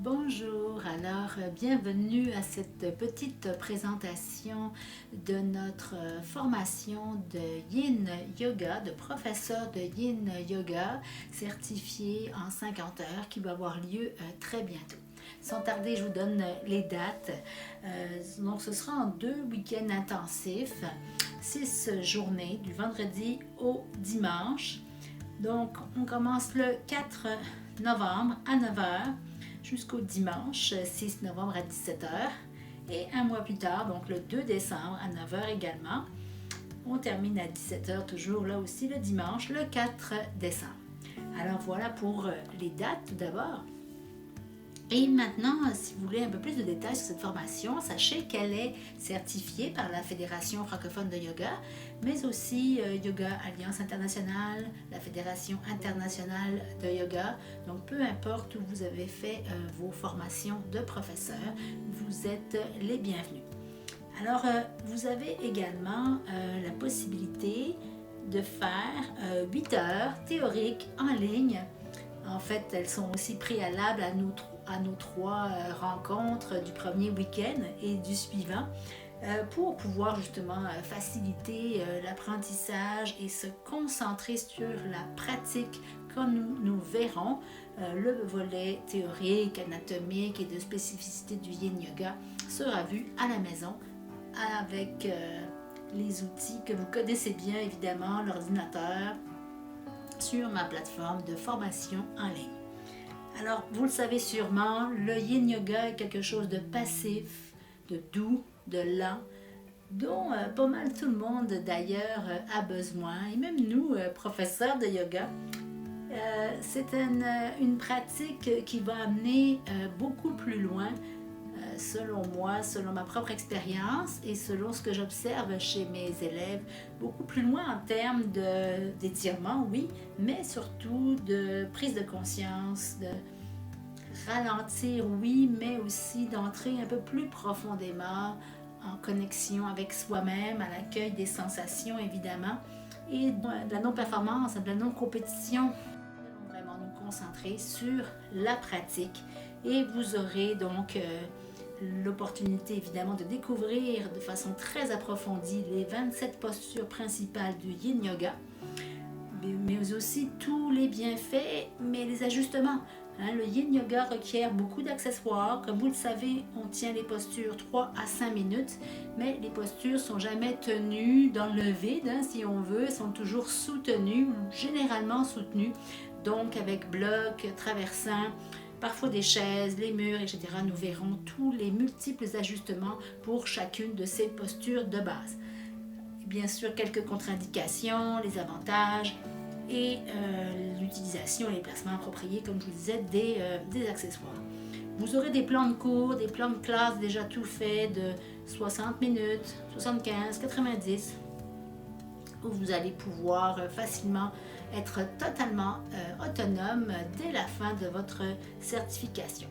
Bonjour, alors bienvenue à cette petite présentation de notre formation de Yin Yoga, de professeur de Yin Yoga certifié en 50 heures qui va avoir lieu très bientôt. Sans tarder, je vous donne les dates. Donc ce sera en 2 week-ends intensifs, 6 journées du vendredi au dimanche. Donc on commence le 4 novembre à 9 heures. Jusqu'au dimanche 6 novembre à 17 heures et un mois plus tard, donc le 2 décembre à 9 heures également. On termine à 17 heures toujours là aussi le dimanche, le 4 décembre. Alors voilà pour les dates tout d'abord. Et maintenant, si vous voulez un peu plus de détails sur cette formation, sachez qu'elle est certifiée par la Fédération francophone de yoga, mais aussi Yoga Alliance Internationale, la Fédération internationale de yoga. Donc peu importe où vous avez fait vos formations de professeur, vous êtes les bienvenus. Alors vous avez également la possibilité de faire 8 heures théoriques en ligne. En fait, elles sont aussi préalables à nos 3 rencontres du premier week-end et du suivant pour pouvoir justement faciliter l'apprentissage et se concentrer sur la pratique comme nous verrons. Le volet théorique, anatomique et de spécificité du Yin Yoga sera vu à la maison avec les outils que vous connaissez bien évidemment, l'ordinateur, sur ma plateforme de formation en ligne. Alors, vous le savez sûrement, le Yin Yoga est quelque chose de passif, de doux, de lent, dont pas mal tout le monde d'ailleurs a besoin, et même nous, professeurs de yoga. C'est une pratique qui va amener beaucoup plus loin, selon moi, selon ma propre expérience et selon ce que j'observe chez mes élèves, beaucoup plus loin en termes d'étirement, oui, mais surtout de prise de conscience, de ralentir, oui, mais aussi d'entrer un peu plus profondément en connexion avec soi-même, à l'accueil des sensations évidemment, et de la non-performance, de la non-compétition. Nous allons vraiment nous concentrer sur la pratique et vous aurez donc l'opportunité évidemment de découvrir de façon très approfondie les 27 postures principales du Yin Yoga, mais aussi tous les bienfaits, mais les ajustements. Le Yin Yoga requiert beaucoup d'accessoires. Comme vous le savez, on tient les postures 3 à 5 minutes, mais les postures ne sont jamais tenues dans le vide, si on veut, elles sont toujours soutenues, ou généralement soutenues, donc avec blocs traversins, parfois des chaises, les murs, etc. Nous verrons tous les multiples ajustements pour chacune de ces postures de base. Bien sûr, quelques contre-indications, les avantages et l'utilisation et les placements appropriés, comme je vous disais, des accessoires. Vous aurez des plans de cours, des plans de classe déjà tout faits de 60 minutes, 75, 90, où vous allez pouvoir facilement être totalement autonome dès la fin de votre certification.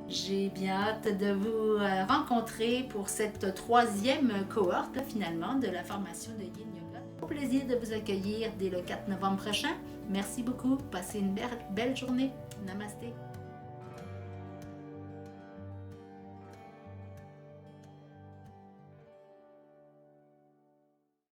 J'ai bien hâte de vous rencontrer pour cette 3e cohorte finalement de la formation de Yin Yoga. Au plaisir de vous accueillir dès le 4 novembre prochain. Merci beaucoup. Passez une belle journée. Namasté.